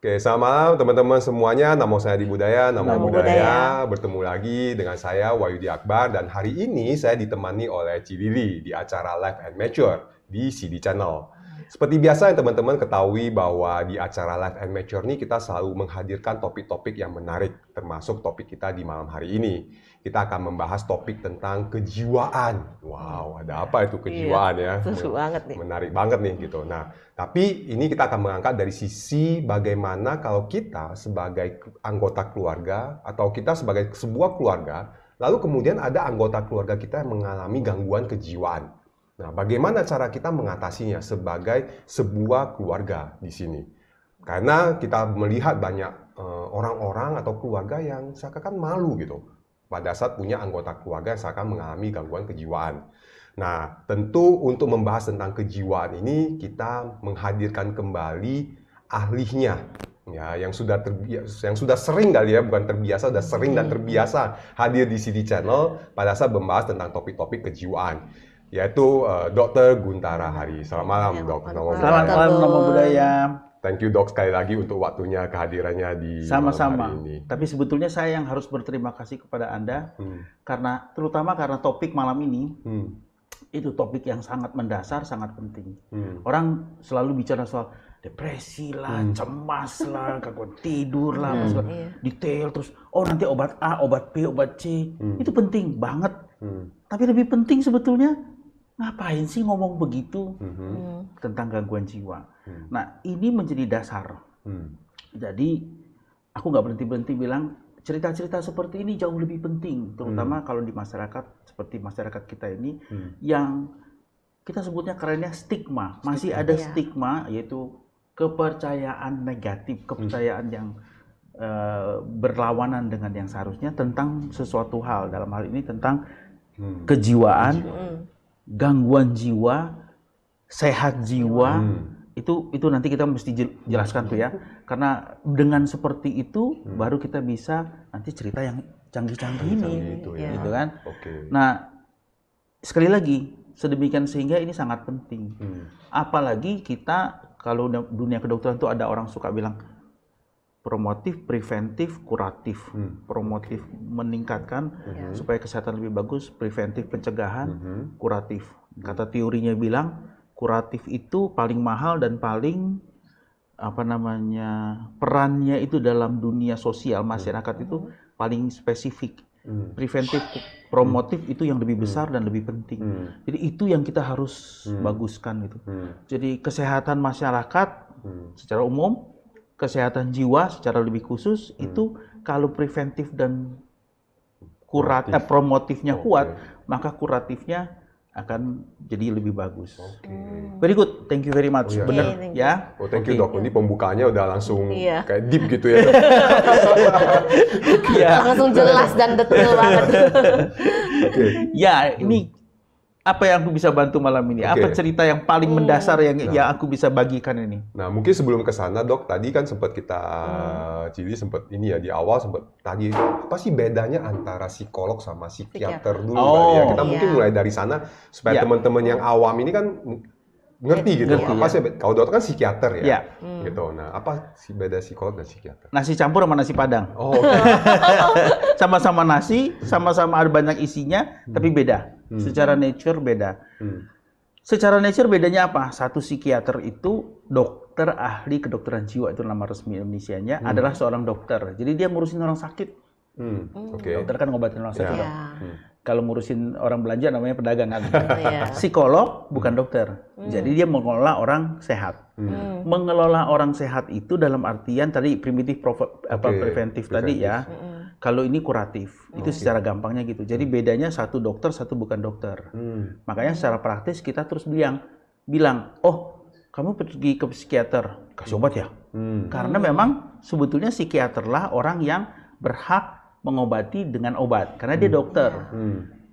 Oke, selamat malam teman-teman semuanya. Nama saya Adi Budaya, Nama Namo Budaya. Bertemu lagi dengan saya Wahyudi Akbar dan hari ini saya ditemani oleh Cilili di acara Live and Mature di CD Channel. Seperti biasa yang teman-teman ketahui bahwa di acara Live and Mature ini kita selalu menghadirkan topik-topik yang menarik, termasuk topik kita di malam hari ini. Kita akan membahas topik tentang kejiwaan. Wow, ada apa itu kejiwaan ya? Seru banget nih. Menarik banget nih gitu. Nah, tapi ini kita akan mengangkat dari sisi bagaimana kalau kita sebagai anggota keluarga atau kita sebagai sebuah keluarga, lalu kemudian ada anggota keluarga kita yang mengalami gangguan kejiwaan. Nah, bagaimana cara kita mengatasinya sebagai sebuah keluarga di sini? Karena kita melihat banyak orang-orang atau keluarga yang seakan-akan malu gitu pada saat punya anggota keluarga yang seakan mengalami gangguan kejiwaan. Nah, tentu untuk membahas tentang kejiwaan ini kita menghadirkan kembali ahlinya, ya, yang sudah sering kali ya, bukan terbiasa, sudah sering dan terbiasa hadir di CD Channel pada saat membahas tentang topik-topik kejiwaan, yaitu Dr. Guntara Hari. Selamat malam, Dok. Selamat malam, Nama Budaya. Thank you, Dok, sekali lagi untuk waktunya, kehadirannya di Sama-sama. malam hari ini. Tapi sebetulnya saya yang harus berterima kasih kepada Anda, terutama karena topik malam ini, itu topik yang sangat mendasar, sangat penting. Orang selalu bicara soal depresi lah, cemas lah, gangguan tidur lah, detail terus. Oh, nanti obat A, obat B, obat C, itu penting banget. Tapi lebih penting sebetulnya, ngapain sih ngomong begitu tentang gangguan jiwa? Nah, ini menjadi dasar. Jadi, aku nggak berhenti-berhenti bilang, cerita-cerita seperti ini jauh lebih penting, terutama kalau di masyarakat seperti masyarakat kita ini, yang kita sebutnya kerennya stigma. Masih ada stigma, yaitu kepercayaan negatif, kepercayaan yang berlawanan dengan yang seharusnya tentang sesuatu hal. Dalam hal ini tentang kejiwaan, gangguan jiwa, sehat jiwa. Itu nanti kita mesti jelaskan tuh ya, karena dengan seperti itu baru kita bisa nanti cerita yang canggih-canggih ini, gitu kan. Nah, sekali lagi sedemikian sehingga ini sangat penting. Apalagi kita kalau dunia kedokteran tuh ada orang suka bilang promotif, preventif, kuratif. Promotif meningkatkan supaya kesehatan lebih bagus, preventif pencegahan, kuratif. Kata teorinya bilang kuratif itu paling mahal dan paling perannya itu dalam dunia sosial masyarakat itu paling spesifik. Preventif, promotif itu yang lebih besar dan lebih penting. Jadi itu yang kita harus baguskan itu. Jadi kesehatan masyarakat secara umum, kesehatan jiwa secara lebih khusus itu kalau preventif dan promotifnya kuat, maka kuratifnya akan jadi lebih bagus. Very good, thank you very much. Benar ya? Oh, thank you, Dok. Ini pembukaannya udah langsung kayak deep gitu ya. Langsung jelas dan detail banget. Ya, ini apa yang aku bisa bantu malam ini? Apa cerita yang paling mendasar yang aku bisa bagikan ini? Nah, mungkin sebelum ke sana, Dok, tadi kan sempat kita Cili sempat ini ya di awal sempat tadi apa sih bedanya antara psikolog sama psikiater dulu kali ya. Kita mungkin mulai dari sana supaya teman-teman yang awam ini kan ngerti gitu. Apa sih kalau dokter kan psikiater ya. Gitu. Nah, apa sih beda psikolog dan psikiater? Nasi campur sama nasi padang. Oh, Sama-sama nasi, sama-sama ada banyak isinya, tapi beda. Secara nature beda. Secara nature bedanya apa? Satu psikiater itu dokter ahli kedokteran jiwa, itu nama resmi Indonesianya, adalah seorang dokter. Jadi dia ngurusin orang sakit. Dokter kan ngobatin orang sakit. Kalau ngurusin orang belanja namanya pedagang. Psikolog bukan dokter. Jadi dia mengelola orang sehat. Mengelola orang sehat itu dalam artian tadi primitif preventif tadi ya. Kalau ini kuratif, itu secara gampangnya gitu. Jadi bedanya satu dokter, satu bukan dokter. Makanya secara praktis kita terus bilang, oh kamu pergi ke psikiater, kasih obat ya. Karena memang sebetulnya psikiaterlah orang yang berhak mengobati dengan obat, karena dia dokter.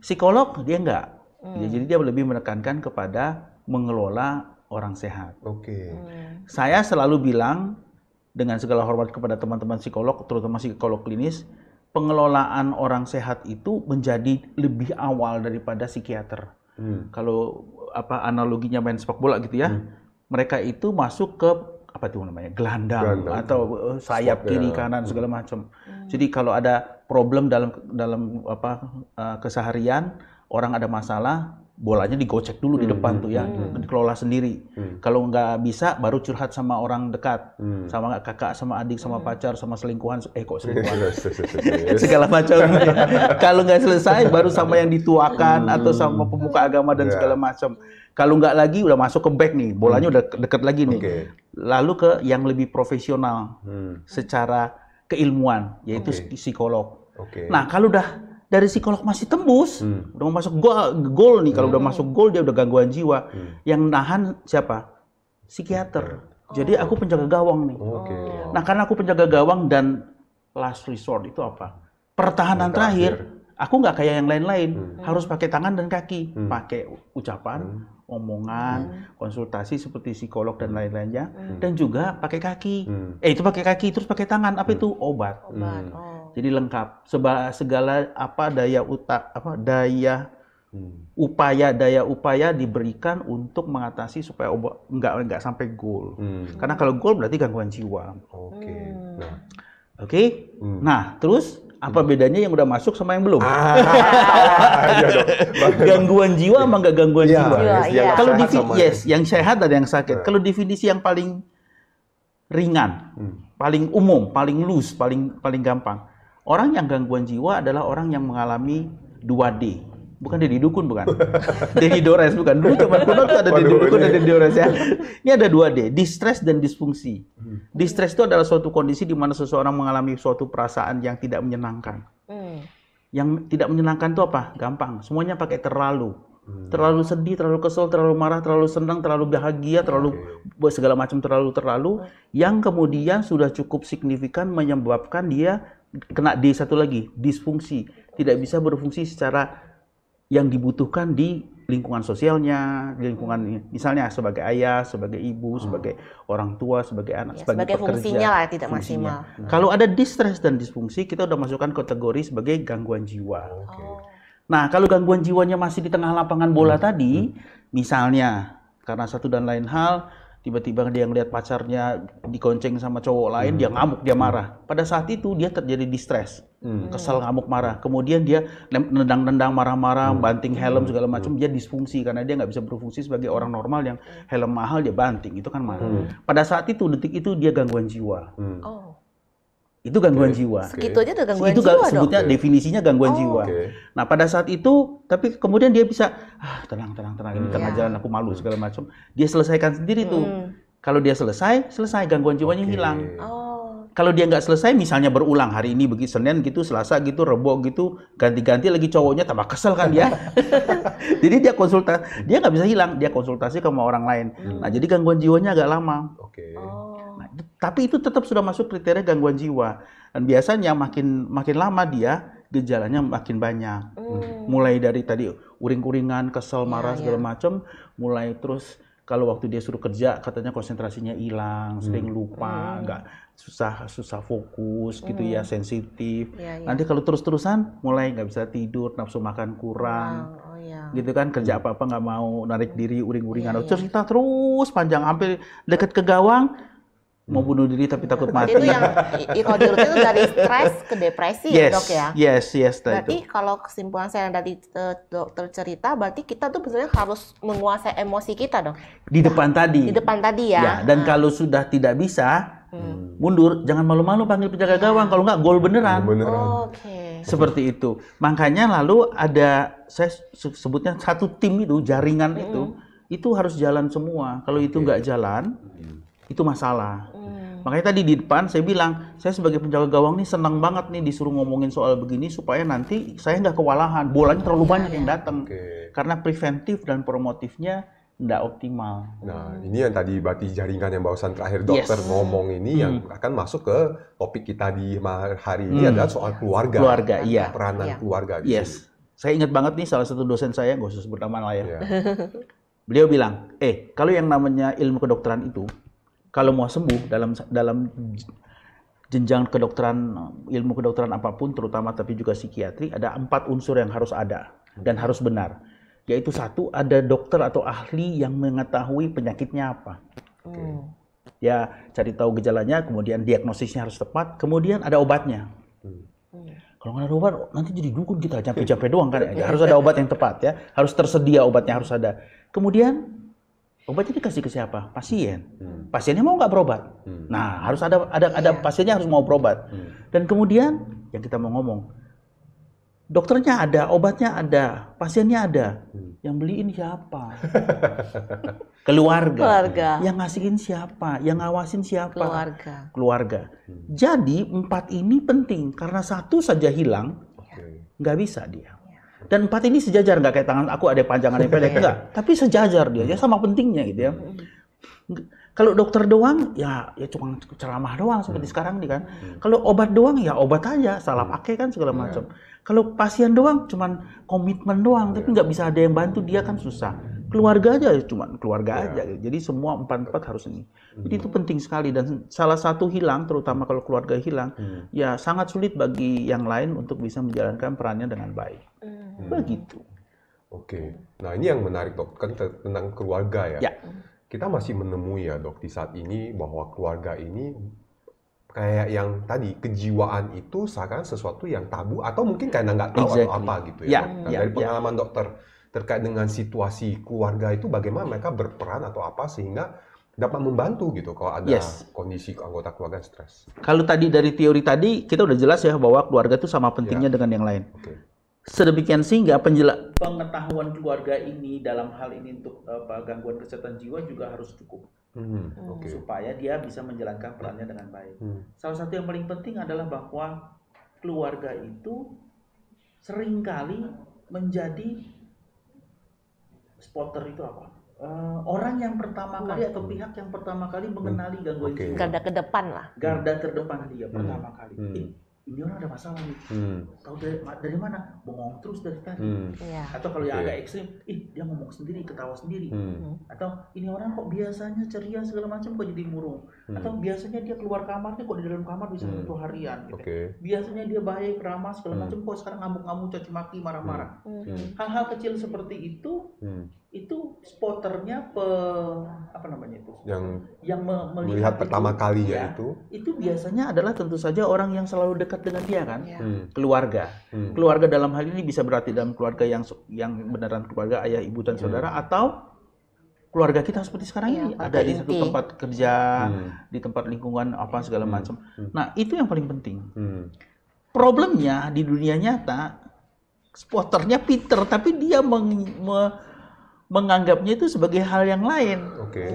Psikolog dia enggak. Jadi dia lebih menekankan kepada mengelola orang sehat. Saya selalu bilang dengan segala hormat kepada teman-teman psikolog, terutama psikolog klinis, pengelolaan orang sehat itu menjadi lebih awal daripada psikiater. Kalau analoginya main sepak bola gitu ya, mereka itu masuk ke apa tuh namanya, gelandang atau sayap kiri kanan segala macam. Jadi kalau ada problem dalam keseharian, orang ada masalah, bolanya digocek dulu di depan tuh ya, dikelola sendiri. Kalau nggak bisa, baru curhat sama orang dekat, sama kakak, sama adik, sama pacar, sama selingkuhan. Kok selingkuhan? Segala macam. Kalau nggak selesai, baru sama yang dituakan atau sama pemuka agama dan segala macam. Kalau nggak lagi, udah masuk ke back nih, bolanya udah deket lagi nih. Lalu ke yang lebih profesional secara keilmuan, yaitu psikolog. Nah, kalau udah dari psikolog masih tembus, udah mau masuk gol nih. Kalau udah masuk gol, dia udah gangguan jiwa. Yang nahan siapa? Psikiater. Jadi aku penjaga gawang nih. Nah, karena aku penjaga gawang dan last resort itu apa? Pertahanan terakhir. Aku nggak kayak yang lain-lain. Harus pakai tangan dan kaki. Pakai ucapan, omongan, konsultasi seperti psikolog dan lain-lainnya. Dan juga pakai kaki. Itu pakai kaki, terus pakai tangan. Apa itu? Obat. Jadi lengkap, segala daya upaya diberikan untuk mengatasi supaya nggak sampai gol. Karena kalau gol berarti gangguan jiwa. Nah, terus apa bedanya yang udah masuk sama yang belum? Gangguan jiwa sama nggak gangguan jiwa? Kalau yang sehat dan yang sakit. Kalau definisi yang paling ringan, paling umum, paling loose, paling gampang. Orang yang gangguan jiwa adalah orang yang mengalami 2D. Bukan Deddy Dukun, bukan. Deddy Dores, bukan. Dulu zaman kuno tuh ada Deddy Dukun dan Deddy Dores ya. Ini ada 2D, distress dan disfungsi. Distress itu adalah suatu kondisi di mana seseorang mengalami suatu perasaan yang tidak menyenangkan. Yang tidak menyenangkan itu apa? Gampang. Semuanya pakai terlalu. Terlalu sedih, terlalu kesel, terlalu marah, terlalu senang, terlalu bahagia, terlalu segala macam terlalu. Yang kemudian sudah cukup signifikan menyebabkan dia kena D satu lagi, disfungsi. Tidak bisa berfungsi secara yang dibutuhkan di lingkungan sosialnya, di lingkungan misalnya sebagai ayah, sebagai ibu, sebagai orang tua, sebagai anak, sebagai pekerja. Fungsinya lah tidak maksimal. Kalau ada distress dan disfungsi, kita udah masukkan kategori sebagai gangguan jiwa. Nah, kalau gangguan jiwanya masih di tengah lapangan bola tadi, misalnya karena satu dan lain hal, tiba-tiba dia ngelihat pacarnya digonceng sama cowok lain, dia ngamuk, dia marah. Pada saat itu dia terjadi distress, kesal, ngamuk, marah. Kemudian dia nendang-nendang, marah-marah, banting helm segala macam, dia disfungsi karena dia nggak bisa berfungsi sebagai orang normal yang helm mahal dia banting, itu kan marah. Pada saat itu, detik itu dia gangguan jiwa. Itu gangguan jiwa. Segitu aja udah gangguan itu jiwa sebutnya dong. Definisinya gangguan jiwa. Nah, pada saat itu, tapi kemudian dia bisa tenang, ini tengah jalan aku malu segala macam. Dia selesaikan sendiri tuh. Kalau dia selesai gangguan jiwanya hilang. Kalau dia nggak selesai, misalnya berulang hari ini begitu Senin gitu, Selasa gitu, Rebo gitu, ganti-ganti lagi cowoknya, tambah kesel kan dia. Jadi dia dia nggak bisa hilang, dia konsultasi sama orang lain. Nah, jadi gangguan jiwanya agak lama. Tapi itu tetap sudah masuk kriteria gangguan jiwa. Dan biasanya makin lama dia gejalanya makin banyak. Mulai dari tadi uring-uringan, kesel, marah segala macam, mulai terus kalau waktu dia suruh kerja katanya konsentrasinya hilang, sering lupa, nggak susah fokus gitu ya, sensitif. Nanti kalau terus-terusan mulai nggak bisa tidur, nafsu makan kurang. Gitu kan, kerja apa-apa nggak mau, narik diri, uring-uringan. Terus kita terus panjang hampir dekat ke gawang. Mau bunuh diri tapi takut mati. Itu yang kalau diurut itu dari stres ke depresi ya dok ya? Yes. Berarti kalau kesimpulan saya yang tadi dokter cerita, berarti kita tuh sebenarnya harus menguasai emosi kita dong? Di depan tadi. Di depan tadi ya? Dan kalau sudah tidak bisa, mundur, jangan malu-malu panggil penjaga gawang, kalau nggak gol beneran. Seperti itu. Makanya lalu ada, saya sebutnya satu tim itu, jaringan itu harus jalan semua. Kalau itu nggak jalan, itu masalah. Makanya tadi di depan saya bilang, saya sebagai penjaga gawang nih senang banget nih disuruh ngomongin soal begini supaya nanti saya nggak kewalahan, bolanya terlalu banyak yang datang. Karena preventif dan promotifnya nggak optimal. Nah, ini yang tadi berarti jaringan yang barusan terakhir dokter ngomong ini yang akan masuk ke topik kita di hari ini adalah soal keluarga. Keluarga, iya. Peranan keluarga di sini. Saya ingat banget nih salah satu dosen saya, nggak usah sebut nama lah ya. Beliau bilang, kalau yang namanya ilmu kedokteran itu, kalau mau sembuh dalam jenjang kedokteran, ilmu kedokteran apapun, terutama tapi juga psikiatri, ada 4 unsur yang harus ada dan harus benar. Yaitu 1, ada dokter atau ahli yang mengetahui penyakitnya apa. Dia cari tahu gejalanya, kemudian diagnosisnya harus tepat, kemudian ada obatnya. Kalau nggak ada obat, nanti jadi dukun kita, capek-capek doang kan. Ya, harus ada obat yang tepat ya, harus tersedia obatnya, harus ada. Kemudian obatnya dikasih ke siapa? Pasien. Pasiennya mau nggak berobat? Nah, harus ada pasiennya harus mau berobat. Dan kemudian yang kita mau ngomong, dokternya ada, obatnya ada, pasiennya ada. Yang beliin siapa? Keluarga. Yang ngasihin siapa? Yang ngawasin siapa? Keluarga. Jadi 4 ini penting karena satu saja hilang, nggak bisa dia. Dan 4 ini sejajar, nggak kayak tangan aku ada panjangan yang pendek, enggak. Tapi sejajar dia, ya sama pentingnya gitu ya. Kalau dokter doang, ya cuma ceramah doang seperti sekarang nih kan. Kalau obat doang, ya obat aja, salah pakai kan segala macam. Kalau pasien doang, cuman komitmen doang, tapi nggak bisa ada yang bantu dia kan susah. Keluarga aja, cuma keluarga aja. Jadi semua 4 harus ini. Jadi itu penting sekali dan salah satu hilang, terutama kalau keluarga hilang, ya sangat sulit bagi yang lain untuk bisa menjalankan perannya dengan baik. Begitu. Oke. Nah ini yang menarik dok, kan tentang keluarga ya. Kita masih menemui ya dok di saat ini bahwa keluarga ini kayak yang tadi kejiwaan itu seakan sesuatu yang tabu atau mungkin karena nggak tahu atau apa gitu ya. Nah, dari pengalaman dokter terkait dengan situasi keluarga itu bagaimana mereka berperan atau apa sehingga dapat membantu gitu kalau ada kondisi anggota keluarga stres. Kalau tadi dari teori tadi kita udah jelas ya bahwa keluarga itu sama pentingnya dengan yang lain. Sedemikian sehingga pengetahuan keluarga ini dalam hal ini untuk gangguan kesehatan jiwa juga harus cukup supaya dia bisa menjalankan perannya dengan baik. Salah satu yang paling penting adalah bahwa keluarga itu seringkali menjadi spotter itu apa? Orang yang pertama kali atau pihak yang pertama kali mengenali gangguan jiwa. Garda ke depan lah. Garda terdepan dia pertama kali. Ini orang ada masalah nih. Tahu dari mana? Bengong terus dari tadi. Atau kalau yang agak ekstrim, dia ngomong sendiri, ketawa sendiri. Atau ini orang kok biasanya ceria segala macam kok jadi murung. Atau biasanya dia keluar kamarnya kok di dalam kamar bisa satu harian. Gitu. Biasanya dia baik, ramah segala macam kok sekarang ngamuk-ngamuk, caci maki, marah-marah. Hal-hal kecil seperti itu spotternya yang melihat pertama kali ya itu biasanya adalah tentu saja orang yang selalu dekat dengan dia kan, keluarga. Keluarga dalam hal ini bisa berarti dalam keluarga yang beneran keluarga ayah, ibu dan saudara atau keluarga kita seperti sekarang ini ada di satu tempat kerja, di tempat lingkungan apa segala macam. Nah itu yang paling penting. Problemnya di dunia nyata spotternya pinter tapi dia menganggapnya itu sebagai hal yang lain.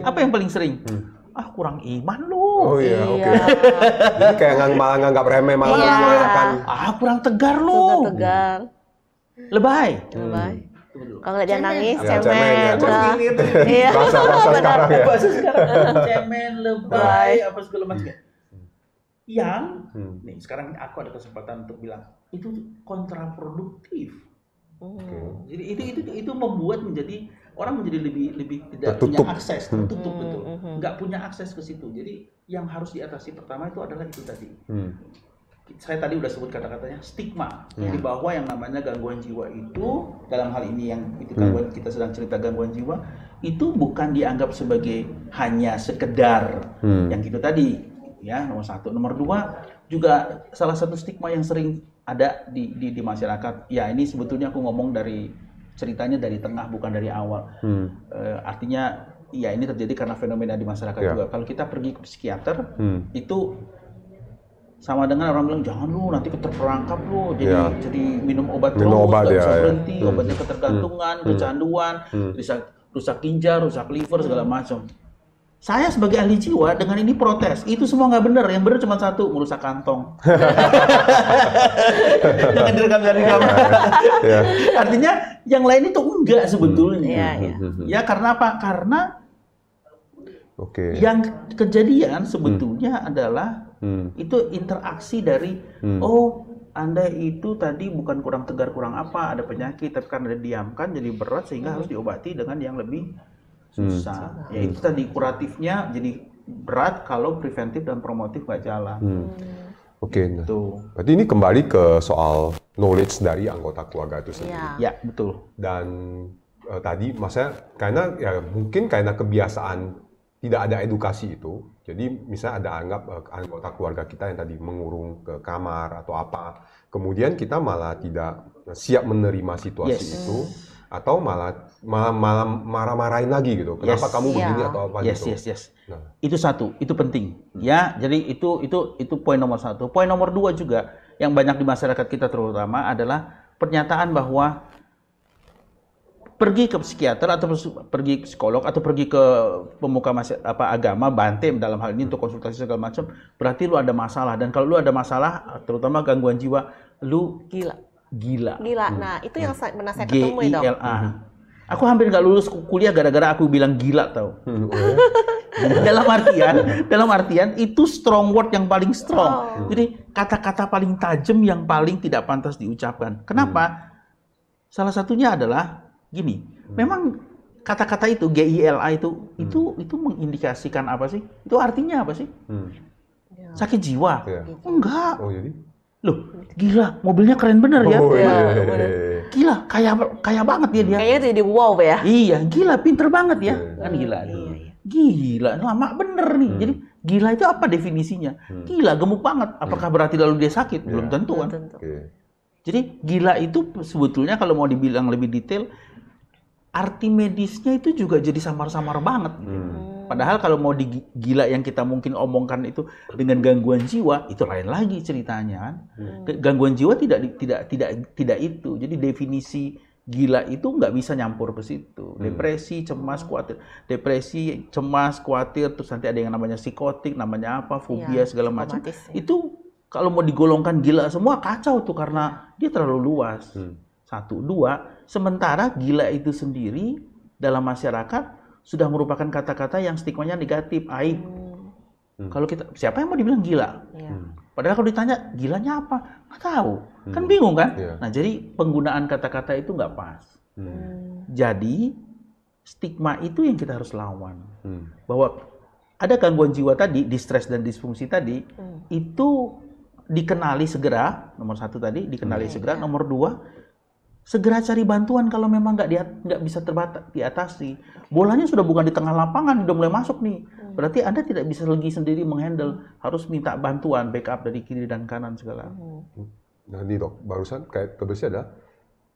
Apa yang paling sering? Kurang iman lu. Jadi kayak malah nganggap remeh, malah menyalahkan. Kurang tegar lu. Lebay. Kalau nggak dia nangis, cemen. Bahasa sekarang ya. Cemen, lebay, apa segala macam. Yang, nih sekarang aku ada kesempatan untuk bilang itu kontraproduktif. Jadi itu membuat orang menjadi lebih tidak punya akses, tertutup betul, nggak punya akses ke situ. Jadi yang harus diatasi pertama itu adalah itu tadi. Saya tadi udah sebut kata-katanya stigma. Jadi bahwa yang namanya gangguan jiwa itu dalam hal ini yang itu gangguan kita sedang cerita gangguan jiwa itu bukan dianggap sebagai hanya sekedar yang gitu tadi ya nomor 1. Nomor 2 juga salah satu stigma yang sering ada di masyarakat. Ya ini sebetulnya aku ngomong dari ceritanya dari tengah bukan dari awal. Artinya ya ini terjadi karena fenomena di masyarakat juga. Kalau kita pergi ke psikiater itu sama dengan orang bilang jangan lu nanti terperangkap lu jadi minum obat terus nggak bisa berhenti obatnya ketergantungan, kecanduan, rusak ginjal, rusak liver segala macam. Saya sebagai ahli jiwa dengan ini protes, itu semua nggak benar. Yang benar cuma satu, merusak kantong. Jangan direkam dari kamar. Artinya yang lain itu enggak sebetulnya. Ya karena apa? Karena yang kejadian sebetulnya adalah itu interaksi dari Anda itu tadi bukan kurang tegar, kurang apa, ada penyakit, tapi karena didiamkan jadi berat sehingga harus diobati dengan yang lebih susah. Ya itu tadi kuratifnya jadi berat kalau preventif dan promotif nggak jalan. Nah, berarti ini kembali ke soal knowledge dari anggota keluarga itu sendiri. Ya betul. Dan tadi maksudnya karena ya mungkin karena kebiasaan tidak ada edukasi itu, jadi misalnya ada anggota keluarga kita yang tadi mengurung ke kamar atau apa, kemudian kita malah tidak siap menerima situasi itu, atau malah marah-marahin lagi gitu. Kenapa kamu begini atau apa gitu. Nah. Itu satu, itu penting. Ya, jadi itu poin nomor satu. Poin nomor dua juga yang banyak di masyarakat kita terutama adalah pernyataan bahwa pergi ke psikiater atau pergi ke psikolog atau pergi ke pemuka agama, Bante dalam hal ini untuk konsultasi segala macam, berarti lu ada masalah. Dan kalau lu ada masalah, terutama gangguan jiwa, lu gila. Nah, itu yang pernah saya ketemu ya, Dok. GILA. Aku hampir nggak lulus kuliah gara-gara aku bilang gila, tau. dalam artian itu strong word yang paling strong. Jadi kata-kata paling tajam yang paling tidak pantas diucapkan. Kenapa? Salah satunya adalah gini. Memang kata-kata itu GILA itu mengindikasikan apa sih? Itu artinya apa sih? Sakit jiwa? Enggak. Oh, jadi? Loh, gila, mobilnya keren bener ya. Gila, kaya banget dia. Kayaknya jadi wow ya. Iya, gila, pinter banget ya. Kan gila. Gila, lama bener nih. Jadi gila itu apa definisinya? Gila, gemuk banget. Apakah berarti lalu dia sakit? Belum tentu kan. Jadi gila itu sebetulnya kalau mau dibilang lebih detail, arti medisnya itu juga jadi samar-samar banget. Padahal kalau mau gila yang kita mungkin omongkan itu dengan gangguan jiwa, itu lain lagi ceritanya kan. Gangguan jiwa tidak itu. Jadi definisi gila itu nggak bisa nyampur ke situ. Depresi, cemas, khawatir, terus nanti ada yang namanya psikotik, namanya apa, fobia segala macam. Itu kalau mau digolongkan gila semua kacau tuh karena dia terlalu luas. Satu, dua, sementara gila itu sendiri dalam masyarakat sudah merupakan kata-kata yang stigmanya negatif, aib. Kalau kita, siapa yang mau dibilang gila? Padahal kalau ditanya, gilanya apa? Nggak tahu. Kan bingung kan? Nah, jadi penggunaan kata-kata itu nggak pas. Jadi, stigma itu yang kita harus lawan. Bahwa ada gangguan jiwa tadi, distres dan disfungsi tadi, itu dikenali segera, nomor satu tadi, dikenali segera, nomor dua, segera cari bantuan kalau memang nggak bisa diatasi. Bolanya sudah bukan di tengah lapangan, udah mulai masuk nih. Berarti Anda tidak bisa lagi sendiri menghandle, harus minta bantuan, backup dari kiri dan kanan segala. Nah, nih Dok, barusan kayak terbersih ada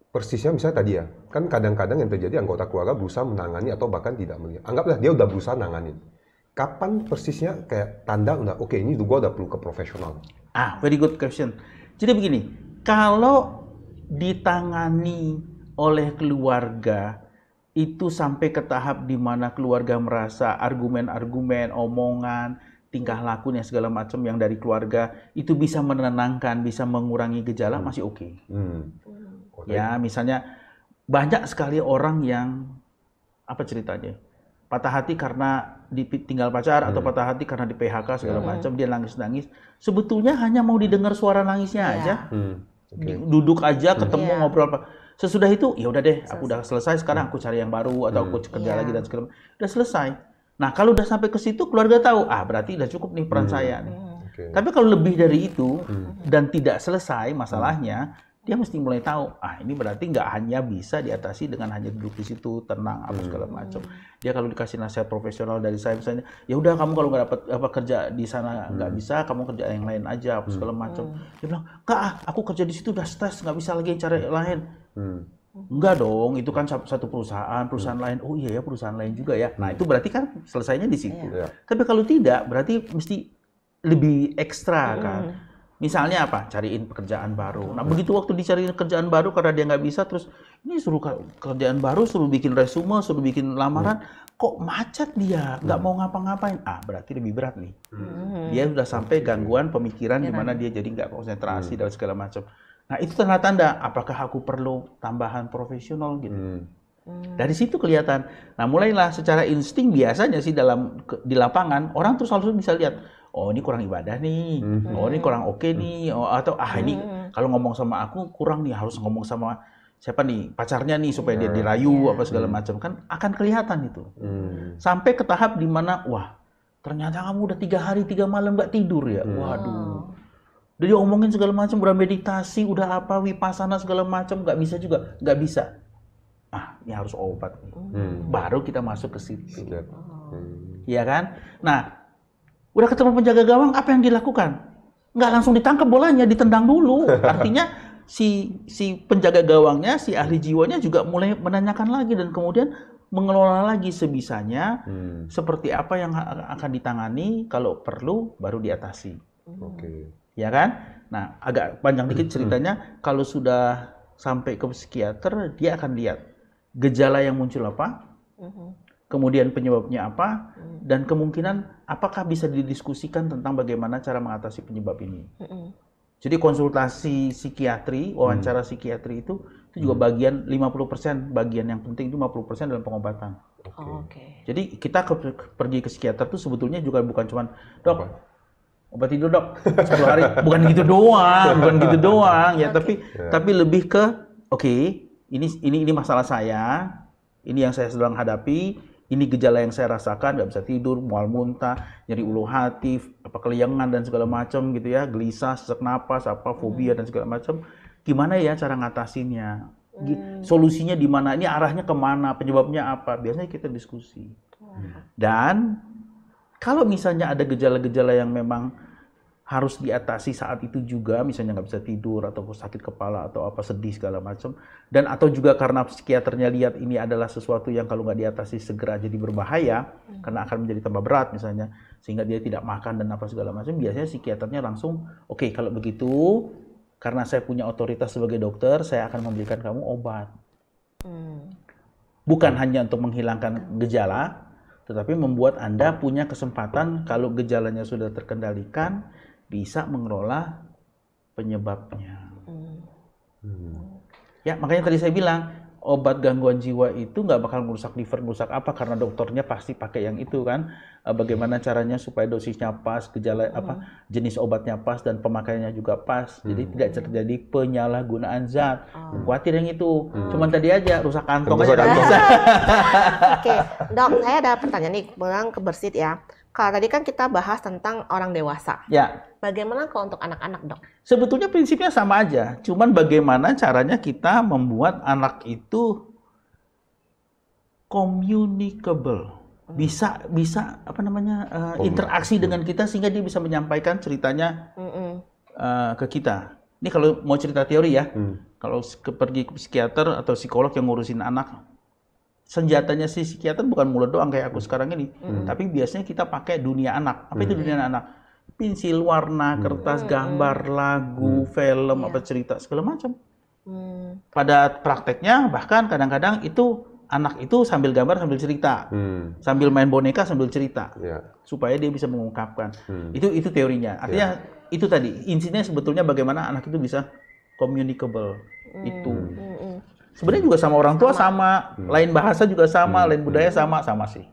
persisnya misalnya tadi ya, kan kadang-kadang yang terjadi anggota keluarga berusaha menangani atau bahkan tidak melihat. Anggaplah dia udah berusaha nanganin. Kapan persisnya kayak tanda udah oke, ini gua udah perlu ke profesional? Very good question. Jadi begini, kalau ditangani oleh keluarga itu sampai ke tahap di mana keluarga merasa argumen-argumen, omongan, tingkah lakunya segala macam yang dari keluarga itu bisa menenangkan, bisa mengurangi gejala, masih oke. Ya, misalnya banyak sekali orang yang apa ceritanya? Patah hati karena ditinggal pacar atau patah hati karena di PHK segala macam, dia nangis-nangis. Sebetulnya hanya mau didengar suara nangisnya aja. Duduk aja, ketemu, ngobrol apa. Sesudah itu, ya udah deh, aku udah selesai, sekarang aku cari yang baru atau aku kerja lagi dan segala macam. Udah selesai. Nah, kalau udah sampai ke situ, keluarga tahu, berarti udah cukup nih peran saya nih. Tapi kalau lebih dari itu dan tidak selesai masalahnya, dia mesti mulai tahu, ini berarti nggak hanya bisa diatasi dengan hanya duduk di situ, tenang, apa segala macam. Dia kalau dikasih nasihat profesional dari saya misalnya, ya udah kamu kalau nggak dapat kerja di sana nggak bisa, kamu kerja yang lain aja, apa segala macam. Dia bilang, nggak, aku kerja di situ udah stres, nggak bisa lagi cari yang lain. Enggak dong, itu kan satu perusahaan lain. Oh iya ya, perusahaan lain juga ya. Nah, itu berarti kan selesainya di situ. Tapi kalau tidak, berarti mesti lebih ekstra kan. Misalnya apa? Cariin pekerjaan baru. Nah, begitu waktu dicariin kerjaan baru karena dia nggak bisa, terus ini suruh kerjaan baru, suruh bikin resume, suruh bikin lamaran, kok macet dia, nggak mau ngapa-ngapain. Berarti lebih berat nih. Dia sudah sampai gangguan pemikiran di mana dia jadi nggak konsentrasi dan segala macam. Nah, itu tanda-tanda apakah aku perlu tambahan profesional gitu. Dari situ kelihatan. Nah, mulailah secara insting biasanya sih di lapangan orang terus langsung bisa lihat, oh ini kurang ibadah nih, oh ini kurang oke nih, atau ini kalau ngomong sama aku kurang nih, harus ngomong sama siapa nih, pacarnya nih supaya dia dirayu apa segala macam, kan akan kelihatan itu. Sampai ke tahap di mana, wah ternyata kamu udah 3 hari 3 malam nggak tidur ya, waduh. Udah diomongin segala macam, udah meditasi, udah apa, wipasana segala macam, nggak bisa juga, nggak bisa. Ini harus obat. Baru kita masuk ke situ. Iya kan? Nah, udah ketemu penjaga gawang, apa yang dilakukan? Nggak langsung ditangkap bolanya, ditendang dulu. Artinya si penjaga gawangnya, si ahli jiwanya juga mulai menanyakan lagi dan kemudian mengelola lagi sebisanya seperti apa yang akan ditangani, kalau perlu baru diatasi. Oke. Ya kan? Nah, agak panjang dikit ceritanya. Kalau sudah sampai ke psikiater, dia akan lihat gejala yang muncul apa, kemudian penyebabnya apa, dan kemungkinan apakah bisa didiskusikan tentang bagaimana cara mengatasi penyebab ini. Jadi konsultasi psikiatri, wawancara psikiatri itu juga bagian 50%, bagian yang penting itu 50% dalam pengobatan. Oke. Jadi kita pergi ke psikiater itu sebetulnya juga bukan cuman, dok, obat tidur dok, 10 hari. Bukan gitu doang, ya. Tapi lebih ke, oke, ini masalah saya, ini yang saya sedang hadapi, ini gejala yang saya rasakan, nggak bisa tidur, mual muntah, nyeri ulu hati, keliengan dan segala macam gitu ya, gelisah, sesak napas, fobia dan segala macam. Gimana ya cara ngatasinnya? Solusinya di mana? Ini arahnya kemana? Penyebabnya apa? Biasanya kita diskusi. Dan kalau misalnya ada gejala-gejala yang memang harus diatasi saat itu juga, misalnya nggak bisa tidur atau sakit kepala atau apa, sedih segala macam, dan atau juga karena psikiaternya lihat ini adalah sesuatu yang kalau nggak diatasi segera jadi berbahaya karena akan menjadi tambah berat misalnya, sehingga dia tidak makan dan apa segala macam, biasanya psikiaternya langsung, oke, kalau begitu karena saya punya otoritas sebagai dokter, saya akan memberikan kamu obat. Bukan hanya untuk menghilangkan gejala, tetapi membuat Anda punya kesempatan kalau gejalanya sudah terkendalikan, bisa mengelola penyebabnya. Ya, makanya tadi saya bilang, obat gangguan jiwa itu nggak bakal merusak liver, merusak apa, karena dokternya pasti pakai yang itu kan. Bagaimana caranya supaya dosisnya pas, gejala jenis obatnya pas, dan pemakaiannya juga pas. Jadi tidak terjadi penyalahgunaan zat. Khawatir yang itu. Cuman tadi aja, rusak kantong aja nggak bisa. Oke, dok, saya ada pertanyaan nih, pulang ke Bersit ya. Kalau tadi kan kita bahas tentang orang dewasa. Ya. Bagaimana kalau untuk anak-anak, dok? Sebetulnya prinsipnya sama aja, cuman bagaimana caranya kita membuat anak itu communicable, bisa apa namanya interaksi dengan kita sehingga dia bisa menyampaikan ceritanya ke kita. Ini kalau mau cerita teori ya, kalau pergi ke psikiater atau psikolog yang ngurusin anak, senjatanya si psikiater bukan mulut doang kayak aku sekarang ini, tapi biasanya kita pakai dunia anak. Apa itu dunia anak? Pensil, warna, kertas, gambar, lagu, film, apa cerita, segala macam. Pada prakteknya bahkan kadang-kadang itu anak itu sambil gambar sambil cerita, sambil main boneka sambil cerita, supaya dia bisa mengungkapkan. Itu teorinya. Artinya itu tadi intinya sebetulnya bagaimana anak itu bisa communicable. Itu sebenarnya juga sama orang tua sama, lain bahasa juga sama, lain budaya sama sih.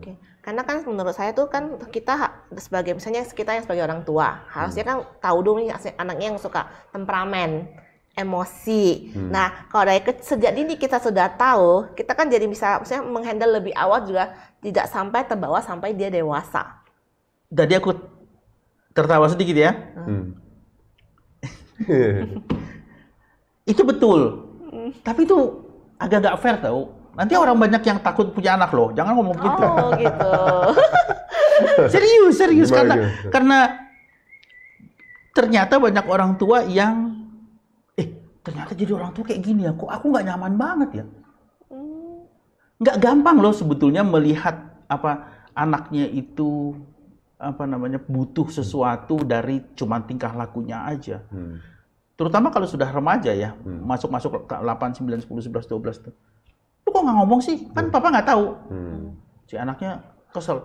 Oke. Karena kan menurut saya tuh kan kita sebagai misalnya kita yang sebagai orang tua harusnya kan tahu dulu nih anaknya yang suka temperamen, emosi. Nah, kalau dari sejak dini kita sudah tahu, kita kan jadi bisa misalnya menghandle lebih awal juga, tidak sampai terbawa sampai dia dewasa. Tadi aku tertawa sedikit ya. Itu betul. Tapi itu agak nggak fair tau. Nanti orang banyak yang takut punya anak loh. Jangan ngomong gitu. Oh gitu. Serius karena ternyata banyak orang tua yang ternyata jadi orang tua kayak gini ya. Kok aku nggak nyaman banget ya? Nggak gampang loh sebetulnya melihat apa anaknya itu butuh sesuatu dari cuma tingkah lakunya aja. Terutama kalau sudah remaja ya, masuk ke 8, 9, 10, 11, 12 tuh. Lu kok nggak ngomong sih? Kan papa nggak tahu. Si anaknya kesel.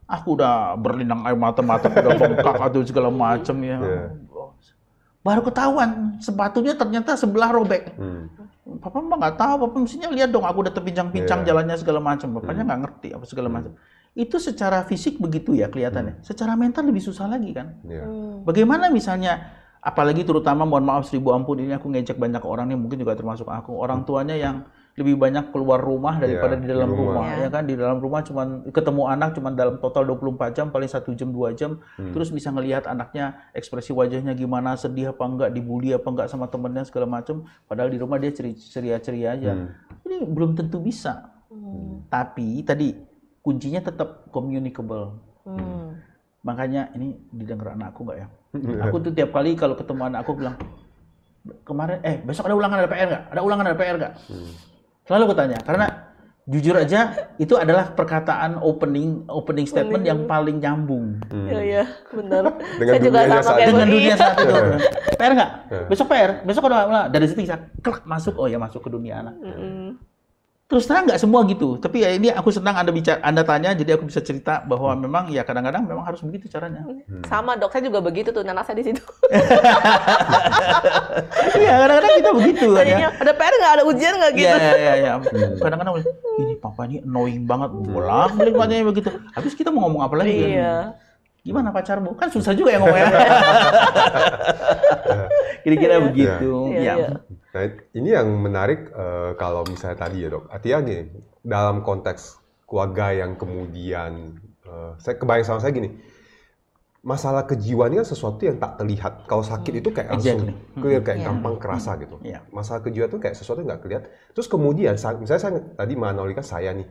Aku udah berlinang air mata-mata, udah bengkak atau segala macam ya. Baru ketahuan, sepatunya ternyata sebelah robek. Papa mah nggak tahu, papa mestinya lihat dong, aku udah terpincang-pincang jalannya segala macam. Papanya nggak ngerti apa segala macam. Itu secara fisik begitu ya kelihatannya. Secara mental lebih susah lagi kan. Bagaimana misalnya, apalagi terutama mohon maaf seribu ampun ini aku ngejek banyak orang nih, mungkin juga termasuk aku, orang tuanya yang lebih banyak keluar rumah daripada di dalam rumah. Ya kan, di dalam rumah cuman ketemu anak cuman dalam total 24 jam, paling 1 jam 2 jam, terus bisa ngelihat anaknya ekspresi wajahnya gimana, sedih apa enggak, dibully apa enggak sama temennya segala macam, padahal di rumah dia ceria-ceria aja. Ini belum tentu bisa. Tapi tadi kuncinya tetap communicable. Makanya ini didengar anakku nggak ya? Aku tuh tiap kali kalau ketemu anak aku bilang, kemarin, besok ada ulangan ada PR nggak? Ada ulangan ada PR nggak? Selalu aku tanya, karena jujur aja itu adalah perkataan opening statement yang paling nyambung. Iya, benar. Dengan Saya juga dunianya sama saat kayak Dengan Budi. dunia saat itu. PR nggak? Besok PR, besok ada ulangan. Dari situ bisa klak masuk, oh ya masuk ke dunia anak. Terus terang nggak semua gitu, tapi ya ini aku senang Anda tanya, jadi aku bisa cerita bahwa memang ya kadang-kadang memang harus begitu caranya. Sama dok, saya juga begitu tuh, anak saya di situ. Iya, kadang-kadang kita begitu kan ya. Tadinya ada PR nggak, ada ujian nggak gitu. Iya. Kadang-kadang ini papa ini annoying banget, bolak-balik katanya begitu. Habis kita mau ngomong apa lagi kan? Iya. Gimana pacarmu? Kan susah juga ya ngomongnya. Kira-kira begitu. Iya. Nah, ini yang menarik kalau misalnya tadi ya dok, artinya nih, dalam konteks keluarga yang kemudian, saya kebayang sama saya gini, masalah kejiwaan ini kan sesuatu yang tak terlihat. Kalau sakit itu kayak langsung clear, kayak gampang kerasa gitu. Masalah kejiwaan itu kayak sesuatu yang nggak kelihatan. Terus kemudian, misalnya saya tadi menganalogikan saya nih,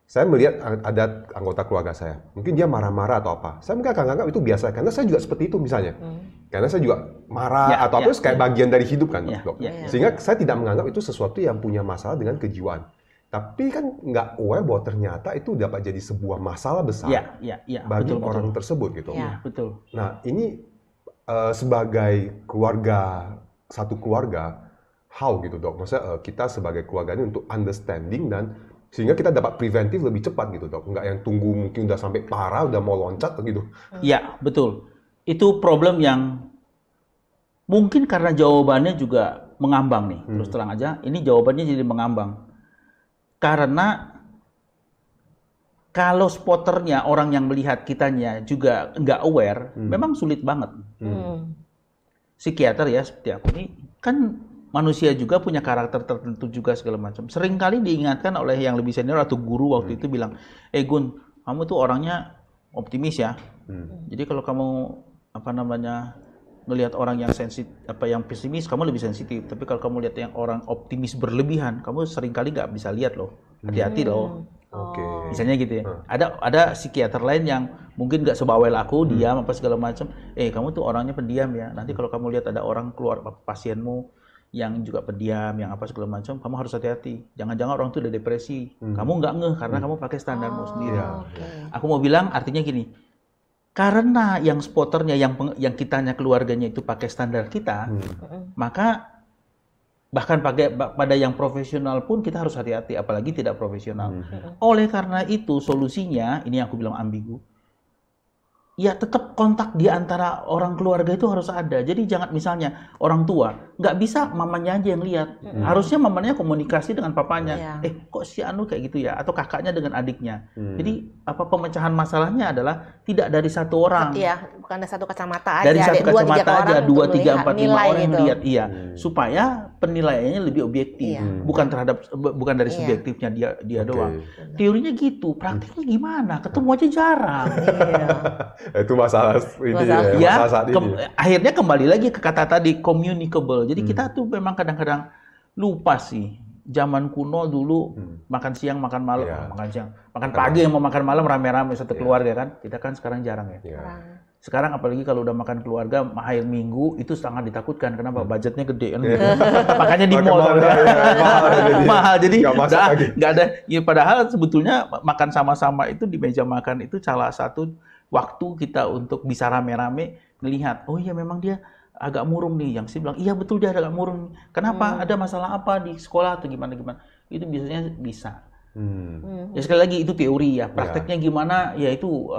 saya melihat ada anggota keluarga saya, mungkin dia marah-marah atau apa. Saya mungkin akan anggap itu biasa, karena saya juga seperti itu misalnya. Karena saya juga marah atau apa, itu kayak bagian dari hidup kan, dok. Sehingga saya tidak menganggap itu sesuatu yang punya masalah dengan kejiwaan. Tapi kan nggak aware bahwa ternyata itu dapat jadi sebuah masalah besar bagi orang tersebut gitu. Betul. Nah ini sebagai keluarga, satu keluarga, how gitu dok? Maksudnya kita sebagai keluarga ini untuk understanding dan sehingga kita dapat preventif lebih cepat gitu dok, nggak yang tunggu mungkin udah sampai parah, udah mau loncat gitu. Iya, betul. Itu problem yang mungkin karena jawabannya juga mengambang nih. Terus terang aja, ini jawabannya jadi mengambang. Karena kalau spotternya, orang yang melihat kitanya juga nggak aware, memang sulit banget. Psikiater ya, seperti aku ini, kan manusia juga punya karakter tertentu juga segala macam. Seringkali diingatkan oleh yang lebih senior atau guru waktu itu bilang, Gun, kamu tuh orangnya optimis ya. Jadi kalau kamu ngelihat orang yang sensitif, yang pesimis, kamu lebih sensitif. Tapi kalau kamu lihat yang orang optimis berlebihan, kamu seringkali nggak bisa lihat loh. Hati-hati loh. Misalnya gitu ya. Ada psikiater lain yang mungkin nggak sebawel aku, diam apa segala macam. Kamu tuh orangnya pendiam ya. Nanti kalau kamu lihat ada orang keluar pasienmu yang juga pendiam, yang apa segala macam, kamu harus hati-hati. Jangan-jangan orang itu udah depresi. Kamu nggak ngeh karena kamu pakai standarmu sendiri. Aku mau bilang artinya gini, karena yang spotternya, yang kitanya keluarganya itu pakai standar kita, maka bahkan pada yang profesional pun kita harus hati-hati, apalagi tidak profesional. Oleh karena itu solusinya, ini yang aku bilang ambigu, ya tetap kontak di antara orang keluarga itu harus ada. Jadi jangan misalnya orang tua, nggak bisa mamanya aja yang lihat. Harusnya mamanya komunikasi dengan papanya. Kok si Anu kayak gitu ya? Atau kakaknya dengan adiknya. Jadi pemecahan masalahnya adalah tidak dari satu orang. Iya, bukan dari satu kacamata aja. Dari satu kacamata aja, 2, 3, 4, 5 orang yang lihat. Iya, supaya penilaiannya lebih objektif. Bukan dari subjektifnya dia doang. Teorinya gitu, praktiknya gimana? Ketemu aja jarang. Itu masalah ini masalah saat ini. Akhirnya kembali lagi ke kata tadi, communicable. Jadi kita tuh memang kadang-kadang lupa sih. Zaman kuno dulu makan siang, makan malam, makan siang, makan pagi yang mau makan malam rame-rame satu keluarga kan. Kita kan sekarang jarang ya. Sekarang apalagi kalau udah makan keluarga akhir minggu itu sangat ditakutkan. Kenapa? Budgetnya gede kan. Makanya di mall mahal. Jadi nggak ada. Ya, padahal sebetulnya makan sama-sama itu di meja makan itu salah satu waktu kita untuk bisa rame-rame melihat, oh iya memang dia agak murung nih. Yang sih bilang, iya betul dia agak murung. Kenapa? Ada masalah apa di sekolah atau gimana? Itu biasanya bisa. Ya sekali lagi itu teori ya. Prakteknya gimana? Ya itu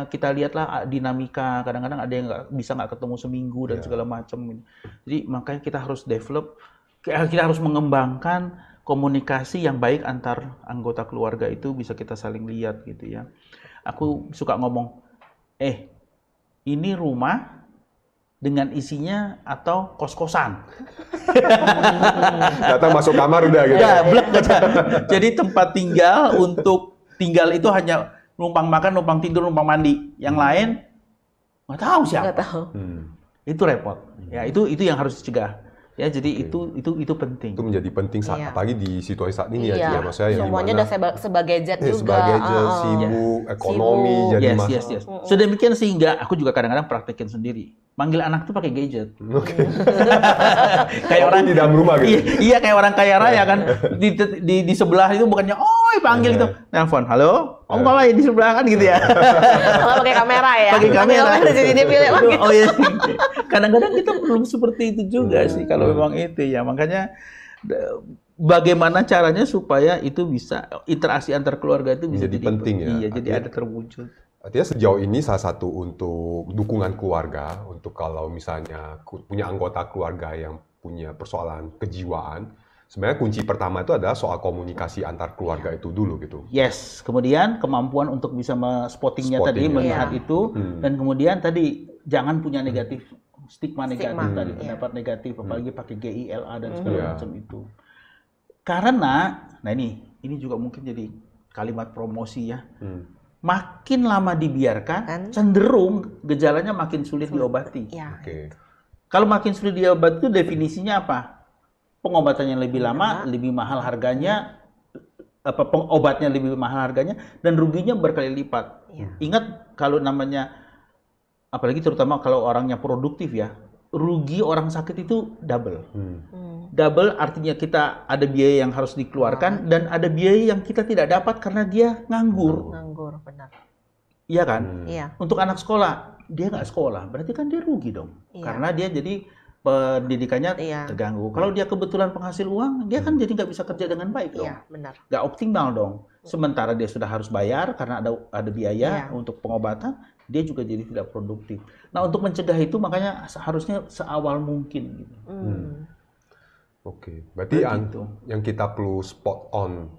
kita lihatlah dinamika. Kadang-kadang ada yang nggak ketemu seminggu dan segala macam. Jadi makanya kita harus develop, kita harus mengembangkan komunikasi yang baik antar anggota keluarga itu bisa kita saling lihat gitu ya. Aku suka ngomong, ini rumah dengan isinya atau kos-kosan. Datang masuk kamar udah gitu. Ya, blek aja. Jadi tempat tinggal untuk tinggal itu hanya numpang makan, numpang tidur, numpang mandi. Yang lain nggak tahu siapa. Nggak tahu. Itu repot. Ya, itu yang harus dicegah. Ya, jadi itu penting. Itu menjadi penting saat Iya. apalagi di situasi saat ini Iya. ya, maksudnya yang Semuanya dimana udah sebagai jet juga. sebagai sibuk, ekonomi Sibuk. jadi Yes, masalah. yes, yes. Sedemikian sehingga aku juga kadang-kadang praktekin sendiri. Manggil anak tuh pakai gadget. Oke. Kayak orang di dalam rumah gitu. Iya, kayak orang kaya raya kan. Di sebelah itu bukannya oi panggil gitu. Nelpon, "Halo, Om ngapain di sebelah kan?" gitu ya. Kalau pakai kamera ya. Pakai kamera. Di sini dia pilih pakai. Oh iya. Kadang-kadang kita belum seperti itu juga sih kalau memang itu ya. Makanya bagaimana caranya supaya itu bisa interaksi antar keluarga itu bisa Menjadi penting ya. Iya, jadi ada terwujud. Artinya sejauh ini salah satu untuk dukungan keluarga, untuk kalau misalnya punya anggota keluarga yang punya persoalan kejiwaan, sebenarnya kunci pertama itu adalah soal komunikasi antar keluarga itu dulu gitu. Yes, kemudian kemampuan untuk bisa spottingnya tadi, Spotting, melihat iya. itu, dan kemudian tadi jangan punya negatif, stigma negatif Stigma, tadi, iya. pendapat negatif, apalagi pakai GILA dan segala Iya. macam itu. Karena, nah ini juga mungkin jadi kalimat promosi ya. Makin lama dibiarkan, Kan? cenderung gejalanya makin sulit diobati. Iya. Oke. Kalau makin sulit diobati itu definisinya apa? Pengobatannya lebih lama, lebih mahal harganya, obatnya lebih mahal harganya, dan ruginya berkali lipat. Iya. Ingat kalau namanya, apalagi terutama kalau orangnya produktif ya, rugi orang sakit itu double. Double artinya kita ada biaya yang harus dikeluarkan dan ada biaya yang kita tidak dapat karena dia nganggur. Nganggur, benar. Iya kan? Iya. Untuk anak sekolah, dia nggak sekolah, berarti kan dia rugi dong. Iya. Karena dia jadi pendidikannya Iya. terganggu. Kalau dia kebetulan penghasil uang, dia kan jadi nggak bisa kerja dengan baik dong. Iya, benar. Nggak optimal dong. Sementara dia sudah harus bayar karena ada biaya Iya. untuk pengobatan, dia juga jadi tidak produktif. Nah, untuk mencegah itu makanya harusnya seawal mungkin gitu. Oke, berarti Begitu. yang kita perlu spot on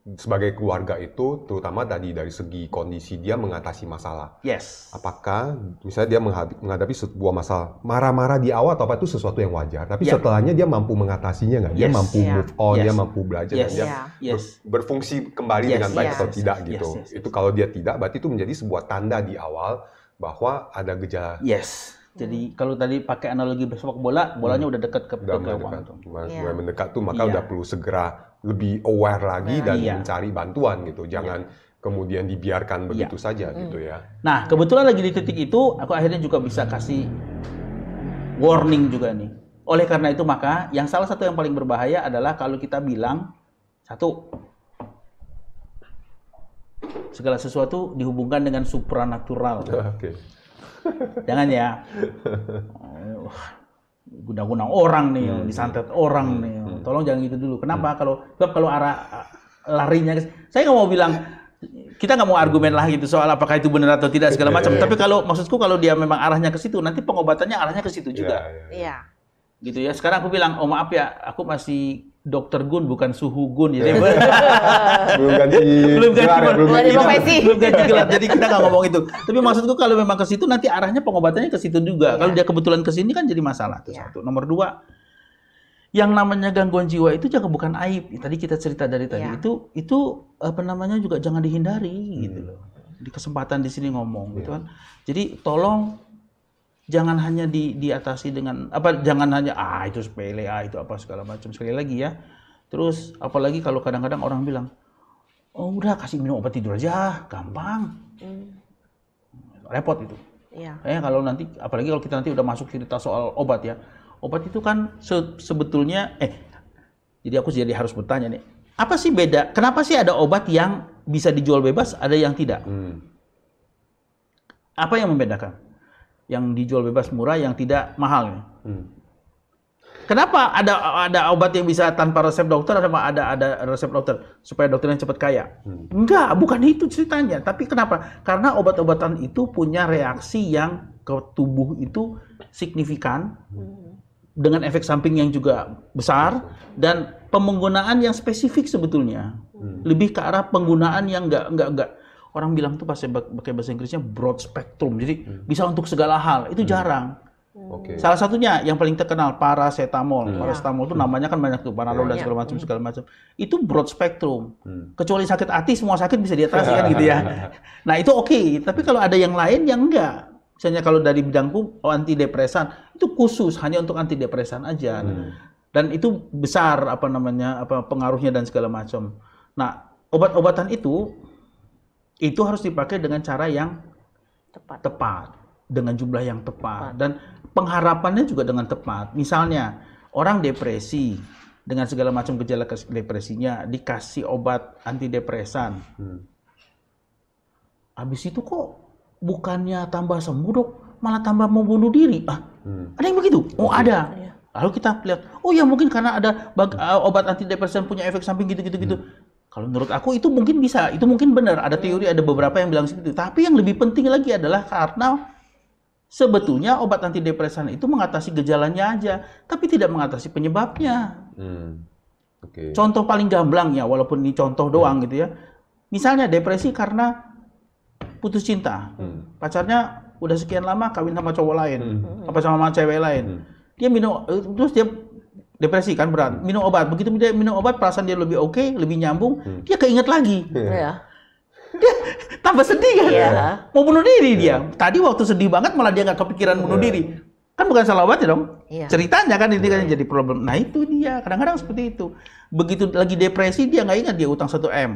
sebagai keluarga itu, terutama tadi dari segi kondisi dia mengatasi masalah. Yes. Apakah misalnya dia menghadapi sebuah masalah, marah-marah di awal atau apa itu sesuatu yang wajar, tapi Ya. setelahnya dia mampu mengatasinya nggak? Dia Yes. mampu Ya. move on, Yes. dia mampu belajar, Yes. dan dia Iya. Yes. berfungsi kembali Yes. dengan baik Yes. atau tidak Yes. gitu. Yes. Yes. Itu kalau dia tidak, berarti itu menjadi sebuah tanda di awal bahwa ada gejala. Yes. Jadi kalau tadi pakai analogi sepak bola, bolanya udah dekat ke Udah gawang mendekat, tuh. Iya. mulai mendekat tuh, maka Iya. udah perlu segera lebih aware lagi dan Iya. mencari bantuan gitu. Jangan kemudian dibiarkan begitu saja gitu ya. Nah, kebetulan lagi di titik itu, aku akhirnya juga bisa kasih warning juga nih. Oleh karena itu, maka yang salah satu yang paling berbahaya adalah kalau kita bilang, satu, segala sesuatu dihubungkan dengan supranatural. Oke. Jangan ya. Guna-guna orang nih, disantet orang nih. Tolong jangan gitu dulu. Kenapa? Kalau arah larinya, saya nggak mau bilang, kita nggak mau argumen lah gitu soal apakah itu benar atau tidak segala macam. Tapi kalau maksudku kalau dia memang arahnya ke situ, nanti pengobatannya arahnya ke situ juga. Iya. Gitu ya. Sekarang aku bilang, oh maaf ya, aku masih Dokter Gun bukan Suhu Gun. Jadi Belum ganti Belum ganti gelar ya, gelar. belum Belum ganti ganti profesi. belum ganti gelar. Jadi kita nggak ngomong itu. Tapi maksudku kalau memang ke situ nanti arahnya pengobatannya ke situ juga. Kalau dia kebetulan ke sini kan jadi masalah. Itu Iya. satu. Nomor dua, yang namanya gangguan jiwa itu jangan bukan aib. Tadi kita cerita dari tadi Iya. itu apa namanya juga jangan dihindari gitu loh. Di kesempatan di sini ngomong gitu kan. Jadi tolong jangan hanya diatasi dengan jangan hanya itu sepele, itu apa segala macam. Sekali lagi ya. Terus apalagi kalau kadang-kadang orang bilang, oh udah kasih minum obat tidur aja, gampang. Repot itu. Iya. Kalau nanti, apalagi kalau kita nanti udah masuk cerita soal obat ya. Obat itu kan sebetulnya, jadi aku jadi harus bertanya nih, apa sih beda? Kenapa sih ada obat yang bisa dijual bebas, ada yang tidak? Apa yang membedakan? Yang dijual bebas murah, yang tidak mahal. Kenapa ada obat yang bisa tanpa resep dokter, ada resep dokter supaya dokternya cepat kaya? Enggak, bukan itu ceritanya. Tapi kenapa? Karena obat-obatan itu punya reaksi yang ke tubuh itu signifikan, dengan efek samping yang juga besar, dan penggunaan yang spesifik sebetulnya. Lebih ke arah penggunaan yang enggak. Orang bilang tuh pakai bahasa Inggrisnya broad spectrum, jadi bisa untuk segala hal. Itu jarang. Oke. Salah satunya yang paling terkenal paracetamol. Paracetamol itu namanya kan banyak tuh, Panadol dan segala macam. Itu broad spectrum. Kecuali sakit hati, semua sakit bisa diatasi kan gitu ya. Nah itu oke. Tapi kalau ada yang lain yang enggak, Misalnya kalau dari bidangku antidepresan itu khusus hanya untuk antidepresan aja. Dan itu besar pengaruhnya dan segala macam. Nah, obat-obatan itu harus dipakai dengan cara yang tepat, dengan jumlah yang tepat, dan pengharapannya juga dengan tepat. Misalnya orang depresi dengan segala macam gejala depresinya dikasih obat antidepresan. Habis itu kok bukannya tambah sembuh dok, malah tambah mau bunuh diri. Ada yang begitu? Oh ada. Lalu kita lihat, oh ya mungkin karena ada obat antidepresan punya efek samping gitu. Kalau menurut aku itu mungkin bisa, itu mungkin benar. Ada teori, ada beberapa yang bilang seperti itu. Tapi yang lebih penting lagi adalah karena sebetulnya obat antidepresan itu mengatasi gejalanya aja, tapi tidak mengatasi penyebabnya. Contoh paling gamblang ya, walaupun ini contoh doang gitu ya. Misalnya depresi karena putus cinta, pacarnya udah sekian lama kawin sama cowok lain, apa sama cewek lain, dia minum, terus dia depresi kan berat, minum obat, begitu dia minum obat perasaan dia lebih oke, lebih nyambung, dia keinget lagi, dia tambah sedih kan, mau bunuh diri dia. Tadi waktu sedih banget malah dia nggak kepikiran bunuh diri, kan bukan salah obatnya dong, ceritanya kan ini kan jadi problem. Nah itu dia, kadang-kadang seperti itu. Begitu lagi depresi dia nggak ingat dia utang 1 M.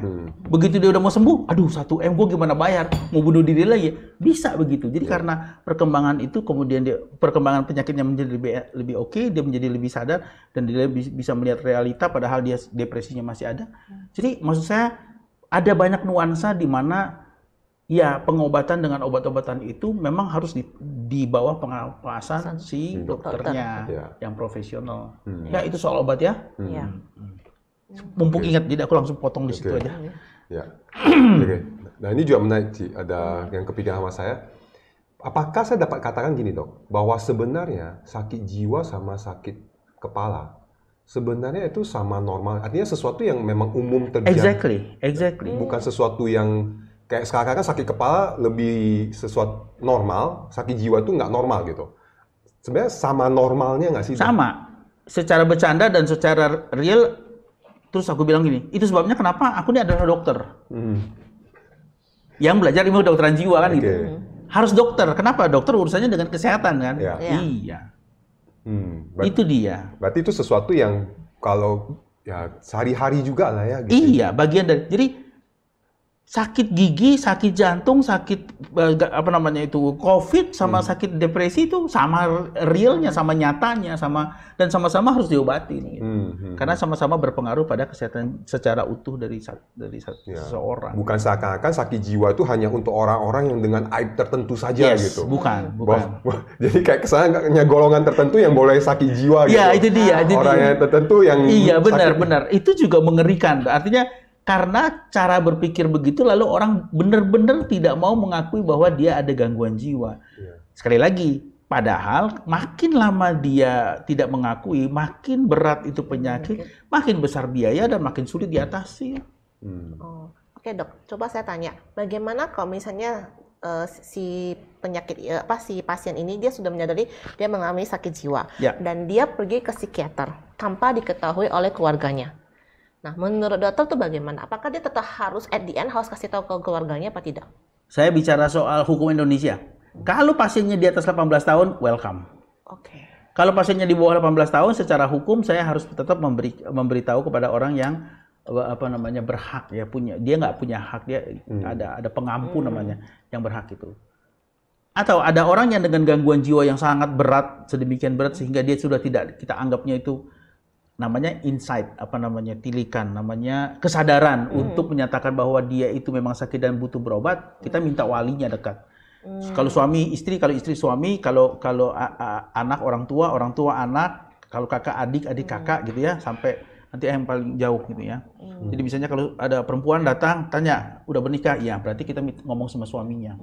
Begitu dia udah mau sembuh, aduh 1 M gue gimana bayar? Mau bunuh diri lagi? Bisa begitu. Jadi karena perkembangan itu kemudian perkembangan penyakitnya menjadi lebih oke, dia menjadi lebih sadar dan dia bisa melihat realita padahal dia depresinya masih ada. Jadi maksud saya ada banyak nuansa di mana ya pengobatan dengan obat-obatan itu memang harus di bawah pengawasan si dokternya yang profesional. Ya itu soal obat ya. Mumpung ingat, jadi aku langsung potong di situ aja. Nah ini juga menarik sih, ada yang kepikiran sama saya. Apakah saya dapat katakan gini dok, bahwa sebenarnya sakit jiwa sama sakit kepala sebenarnya itu sama normal, artinya sesuatu yang memang umum terjadi. Exactly. Bukan sesuatu yang kayak sekarang kan sakit kepala lebih sesuatu normal, sakit jiwa itu nggak normal gitu. Sebenarnya sama normalnya nggak sih? Sama, secara bercanda dan secara real. Terus aku bilang gini, itu sebabnya kenapa aku ini adalah dokter. Yang belajar ilmu kedokteran jiwa kan gitu. Harus dokter, kenapa? Dokter urusannya dengan kesehatan kan? Iya. Itu dia. Berarti itu sesuatu yang kalau ya sehari-hari juga lah ya. Gitu. Iya, bagian dari. Jadi sakit gigi, sakit jantung, sakit COVID sama sakit depresi itu sama realnya, sama nyatanya, dan sama-sama harus diobati gitu. Karena sama-sama berpengaruh pada kesehatan secara utuh dari seseorang. Bukan seakan-akan sakit jiwa itu hanya untuk orang-orang yang dengan aib tertentu saja gitu. Bukan. Jadi kayak kesannya golongan tertentu yang boleh sakit jiwa gitu. Iya, itu dia. Orang yang tertentu yang benar. Itu juga mengerikan. Artinya karena cara berpikir begitu, lalu orang benar-benar tidak mau mengakui bahwa dia ada gangguan jiwa. Sekali lagi, padahal makin lama dia tidak mengakui, makin berat itu penyakit, makin besar biaya dan makin sulit diatasi. Oke dok, coba saya tanya, bagaimana kalau misalnya si pasien ini dia sudah menyadari dia mengalami sakit jiwa dan dia pergi ke psikiater tanpa diketahui oleh keluarganya. Nah, menurut dokter tuh bagaimana? Apakah dia tetap harus at the end harus kasih tahu ke keluarganya apa tidak? Saya bicara soal hukum Indonesia. Kalau pasiennya di atas 18 tahun, welcome. Kalau pasiennya di bawah 18 tahun, secara hukum saya harus tetap memberitahu kepada orang yang berhak ya, dia nggak punya hak, dia ada pengampu namanya yang berhak itu. Atau ada orang yang dengan gangguan jiwa yang sangat berat, sedemikian berat sehingga dia sudah tidak kita anggapnya itu namanya insight, tilikan, namanya kesadaran untuk menyatakan bahwa dia itu memang sakit dan butuh berobat, kita minta walinya dekat. Kalau suami istri, kalau istri suami, kalau anak orang tua anak, kalau kakak adik kakak gitu ya, sampai nanti yang paling jauh gitu ya. Jadi misalnya kalau ada perempuan datang tanya, udah bernikah? Iya, berarti kita ngomong sama suaminya.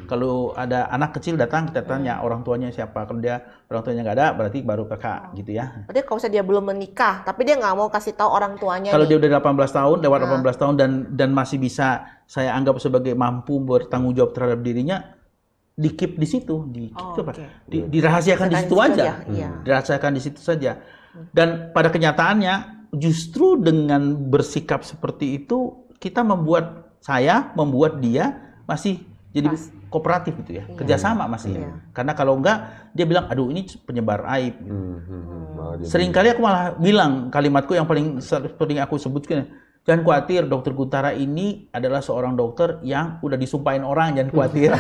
Kalau ada anak kecil datang, kita tanya orang tuanya siapa. Kalau dia orang tuanya nggak ada, berarti baru kakak gitu ya. Berarti kalau misalnya dia belum menikah, tapi dia nggak mau kasih tahu orang tuanya. Kalau dia udah 18 tahun, lewat 18 tahun dan masih bisa saya anggap sebagai mampu bertanggung jawab terhadap dirinya, di-keep di situ, dirahasiakan di situ aja. Dirahasiakan di situ saja. Dan pada kenyataannya, justru dengan bersikap seperti itu, kita membuat dia masih Jadi kooperatif gitu ya, kerjasama masih ya. Karena kalau enggak, dia bilang, aduh ini penyebar aib. Seringkali aku malah bilang kalimatku yang paling sering aku sebutkan, jangan khawatir, Dokter Guntara ini adalah seorang dokter yang udah disumpahin orang, jangan khawatir.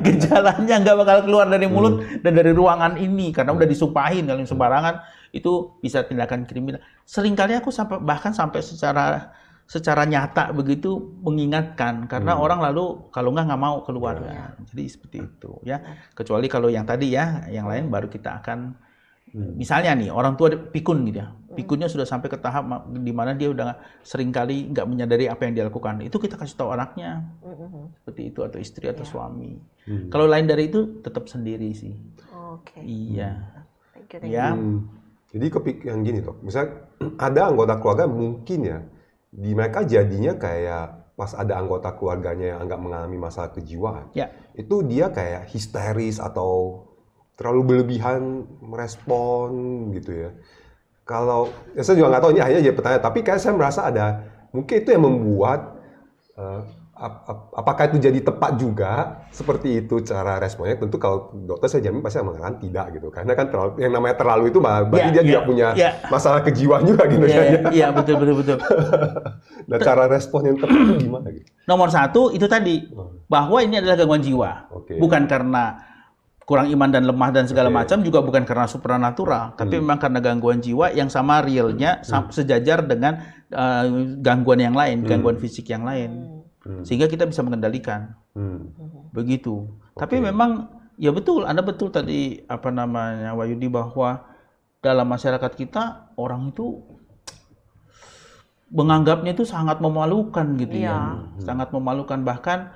Gejalanya nggak bakal keluar dari mulut dan dari ruangan ini, karena udah disumpahin. Kalau sembarangan, itu bisa tindakan kriminal. Seringkali aku bahkan sampai secara nyata begitu mengingatkan, karena orang lalu kalau nggak mau keluar. Jadi seperti itu ya. Kecuali kalau yang tadi ya, yang lain baru kita akan misalnya nih orang tua pikun gitu ya, pikunnya sudah sampai ke tahap di mana dia udah seringkali nggak menyadari apa yang dia lakukan. Itu kita kasih tahu anaknya seperti itu, atau istri atau suami. Kalau lain dari itu tetap sendiri sih. Iya. Ya. Jadi yang gini Dok, misalnya ada anggota keluarga mungkin ya, di mereka jadinya kayak pas ada anggota keluarganya yang agak mengalami masalah kejiwaan, itu dia kayak histeris atau terlalu berlebihan merespon gitu ya. Kalau ya saya juga nggak tahu, ini hanya jadi pertanyaan, tapi kayak saya merasa ada mungkin itu yang membuat apakah itu jadi tepat juga seperti itu cara responnya. Tentu kalau dokter saya jamin pasti mengatakan tidak gitu, karena kan yang namanya terlalu itu berarti dia tidak punya masalah kejiwaan juga gitu. Iya, betul. Nah, cara respon yang tepat itu gimana gitu? Nomor satu itu tadi, bahwa ini adalah gangguan jiwa, bukan karena kurang iman dan lemah dan segala macam, juga bukan karena supranatural, tapi memang karena gangguan jiwa yang sama realnya sejajar dengan gangguan yang lain, gangguan fisik yang lain. Sehingga kita bisa mengendalikan. Begitu. Tapi memang ya betul, Anda betul tadi Wahyudi, bahwa dalam masyarakat kita orang itu menganggapnya itu sangat memalukan gitu ya. Sangat memalukan, bahkan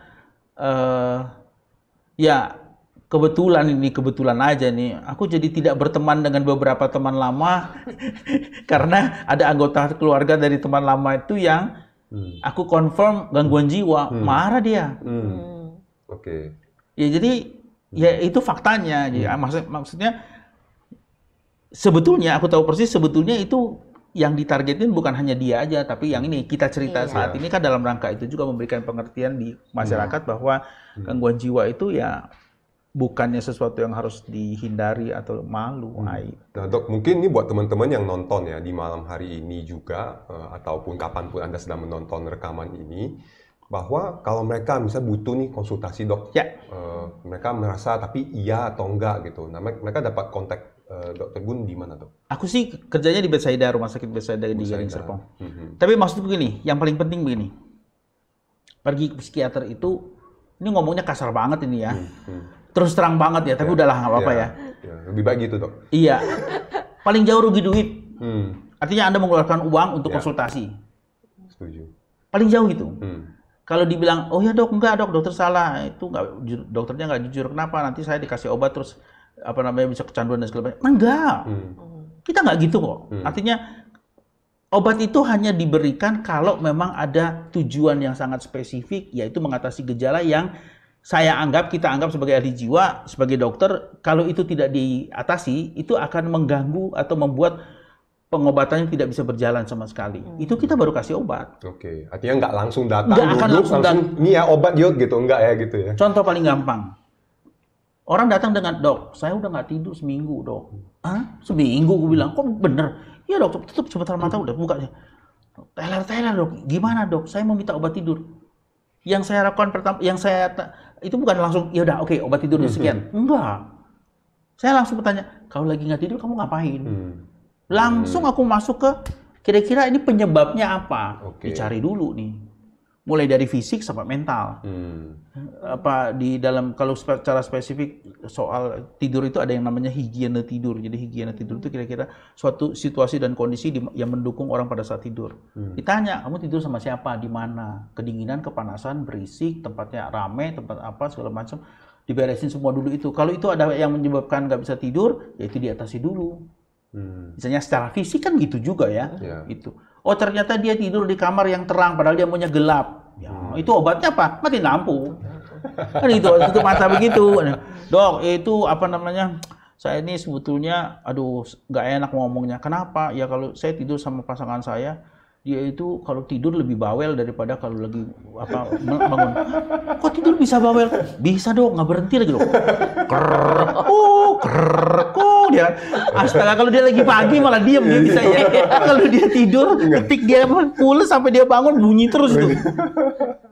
ya kebetulan aja nih, aku jadi tidak berteman dengan beberapa teman lama karena ada anggota keluarga dari teman lama itu yang aku confirm gangguan jiwa, marah dia. Ya jadi ya itu faktanya. Maksudnya sebetulnya aku tahu persis, sebetulnya itu yang ditargetin bukan hanya dia aja, tapi yang ini kita cerita saat ini kan dalam rangka itu juga memberikan pengertian di masyarakat bahwa gangguan jiwa itu ya bukannya sesuatu yang harus dihindari atau malu, aib. Nah Dok, mungkin ini buat teman-teman yang nonton ya di malam hari ini juga, ataupun kapanpun Anda sedang menonton rekaman ini, bahwa kalau mereka misalnya butuh nih konsultasi Dok, mereka merasa tapi iya atau enggak gitu. Nah mereka dapat kontak Dr. Gun di mana Dok? Aku sih kerjanya di Bethsaida, Rumah Sakit Bethsaida di Gading Serpong. Tapi maksudku begini, yang paling penting begini, pergi ke psikiater itu, ini ngomongnya kasar banget ini ya. Terus terang banget ya, tapi udahlah nggak apa-apa ya. Lebih baik gitu Dok. Iya. Paling jauh rugi duit. Artinya Anda mengeluarkan uang untuk konsultasi. Setuju. Paling jauh gitu. Kalau dibilang, oh ya Dok, enggak Dok, dokter salah, itu nggak, dokternya nggak jujur, kenapa? Nanti saya dikasih obat terus bisa kecanduan dan segala macam. Enggak. Kita nggak gitu kok. Artinya obat itu hanya diberikan kalau memang ada tujuan yang sangat spesifik, yaitu mengatasi gejala yang kita anggap sebagai ahli jiwa, sebagai dokter, kalau itu tidak diatasi, itu akan mengganggu atau membuat pengobatannya tidak bisa berjalan sama sekali. Itu kita baru kasih obat. Artinya nggak langsung datang, langsung ini ya obat yuk gitu, enggak ya gitu ya. Contoh paling gampang. Orang datang dengan, Dok, saya udah nggak tidur seminggu, Dok. Hah? Seminggu? Gue bilang, kok bener? Iya Dok, tutup sebentar mata udah buka. Teler, Dok. Gimana Dok? Saya mau minta obat tidur. Yang saya lakukan pertama, itu bukan langsung, ya udah oke, obat tidur sekian. Enggak. Saya langsung bertanya, kalau lagi nggak tidur kamu ngapain? Langsung aku masuk ke, kira-kira ini penyebabnya apa? Dicari dulu nih. Mulai dari fisik sampai mental. Kalau secara spesifik soal tidur itu ada yang namanya higiene tidur. Jadi higiene tidur itu kira-kira suatu situasi dan kondisi yang mendukung orang pada saat tidur. Ditanya, kamu tidur sama siapa, di mana? Kedinginan, kepanasan, berisik, tempatnya rame, tempat apa segala macam. Diberesin semua dulu itu. Kalau itu ada yang menyebabkan nggak bisa tidur, ya itu diatasi dulu. Misalnya secara fisik kan gitu juga ya. Itu. Oh ternyata dia tidur di kamar yang terang padahal dia maunya gelap. Ya, itu obatnya apa? Matiin lampu. Kan itu mata begitu. Dok, itu saya ini sebetulnya nggak enak ngomongnya. Kenapa? Ya kalau saya tidur sama pasangan saya, dia itu kalau tidur lebih bawel daripada kalau lagi bangun. Kok tidur bisa bawel? Bisa dong, nggak berhenti lagi loh. Dia. Astaga, kalau dia lagi pagi malah diem dia bisa ya. Kalau dia tidur, ketik dia pules sampai dia bangun bunyi terus tuh.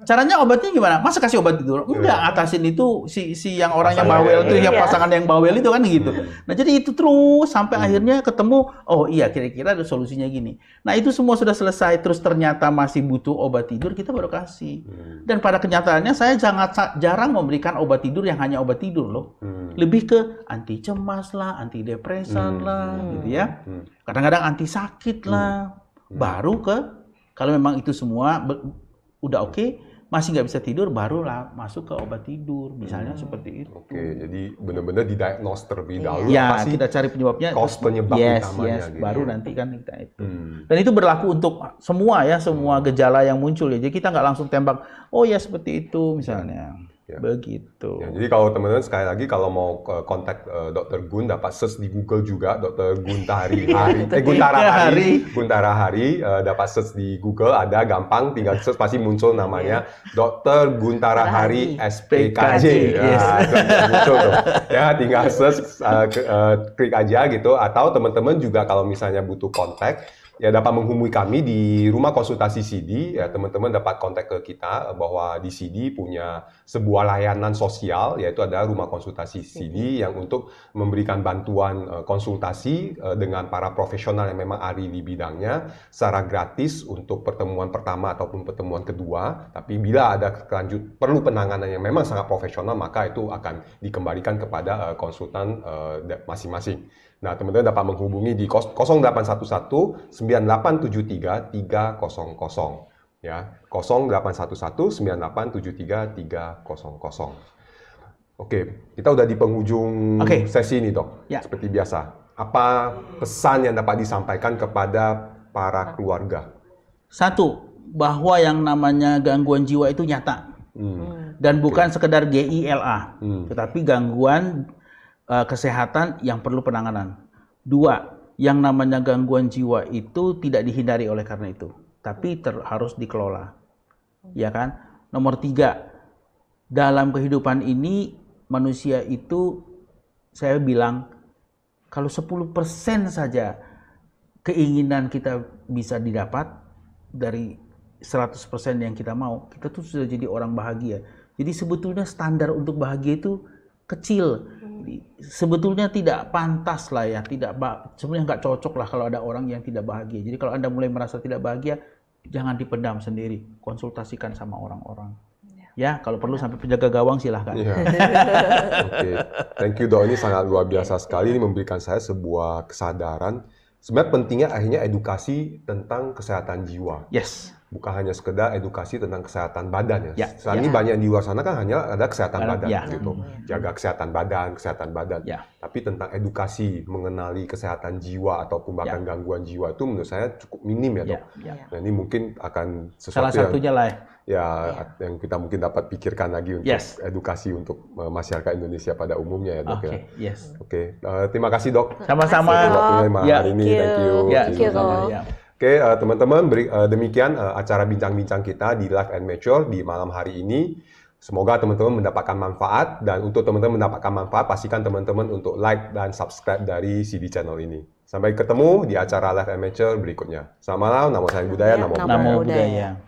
Caranya obatnya gimana? Masa kasih obat tidur? Enggak, atasin itu si yang orang yang bawel itu, yang pasangan yang bawel itu kan gitu. Nah, jadi itu terus sampai akhirnya ketemu, oh iya kira-kira ada solusinya gini. Nah, itu semua sudah selesai, terus ternyata masih butuh obat tidur, kita baru kasih. Dan pada kenyataannya saya sangat jarang memberikan obat tidur yang hanya obat tidur loh. Lebih ke anti cemas lah, anti depresan lah, gitu ya. Kadang-kadang anti sakit lah. Baru ke, kalau memang itu semua udah oke, masih nggak bisa tidur, barulah masuk ke obat tidur, misalnya seperti itu. Oke, jadi benar-benar didiagnose terlebih dahulu. Ya, kita cari penyebabnya. Penyebab utamanya. Gitu. Baru nanti kan kita itu. Dan itu berlaku untuk semua ya, semua gejala yang muncul ya. Jadi kita nggak langsung tembak, oh ya seperti itu misalnya. Ya. Begitu. Ya, jadi kalau teman-teman sekali lagi kalau mau kontak Dr. Gun dapat search di Google juga Dr. Guntara Hari dapat search di Google, ada gampang tinggal search pasti muncul namanya Dr. Guntara Hari SPKJ. Muncul tuh. Ya, tinggal search klik aja gitu, atau teman-teman juga kalau misalnya butuh kontak ya dapat menghubungi kami di rumah konsultasi CD. Ya, teman-teman dapat kontak ke kita bahwa di CD punya sebuah layanan sosial, yaitu ada rumah konsultasi CD yang untuk memberikan bantuan konsultasi dengan para profesional yang memang ahli di bidangnya secara gratis untuk pertemuan pertama ataupun pertemuan kedua. Tapi bila ada perlu penanganan yang memang sangat profesional, maka itu akan dikembalikan kepada konsultan masing-masing. Nah, teman-teman dapat menghubungi di 0811 9873 300 ya. 0811 9873 300. Oke, kita udah di penghujung sesi ini, Dok. Ya. Seperti biasa. Apa pesan yang dapat disampaikan kepada para keluarga? Satu, bahwa yang namanya gangguan jiwa itu nyata. Dan bukan sekedar GILA, tetapi gangguan kesehatan yang perlu penanganan. Dua, yang namanya gangguan jiwa itu tidak dihindari oleh karena itu, tapi harus dikelola. Ya kan? Nomor 3, dalam kehidupan ini manusia itu, saya bilang, kalau 10% saja keinginan kita bisa didapat dari 100% yang kita mau, kita tuh sudah jadi orang bahagia. Jadi sebetulnya standar untuk bahagia itu kecil. Sebetulnya tidak pantas lah ya, sebenarnya nggak cocok lah kalau ada orang yang tidak bahagia. Jadi kalau Anda mulai merasa tidak bahagia, jangan dipendam sendiri, konsultasikan sama orang-orang. Ya, kalau perlu sampai penjaga gawang silahkan. Oke, thank you Dok, ini sangat luar biasa sekali, ini memberikan saya sebuah kesadaran. Sebenarnya pentingnya akhirnya edukasi tentang kesehatan jiwa. Yes. Bukan hanya sekedar edukasi tentang kesehatan badan ya. Saat ini banyak di luar sana kan hanya ada kesehatan badan gitu. Jaga kesehatan badan. Tapi tentang edukasi mengenali kesehatan jiwa ataupun bahkan gangguan jiwa itu menurut saya cukup minim ya, Dok. Nah, ini mungkin akan sesuatu salah satunya lah yang kita mungkin dapat pikirkan lagi untuk edukasi untuk masyarakat Indonesia pada umumnya ya, Dok. Oke, terima kasih Dok. Sama-sama. Hari ini, thank you. Oke, teman-teman, demikian acara bincang-bincang kita di Live and Mature di malam hari ini. Semoga teman-teman mendapatkan manfaat, dan untuk teman-teman mendapatkan manfaat, pastikan teman-teman untuk like dan subscribe dari CD channel ini. Sampai ketemu di acara Live and Mature berikutnya. Selamat malam, namo saya Budaya, namo budaya.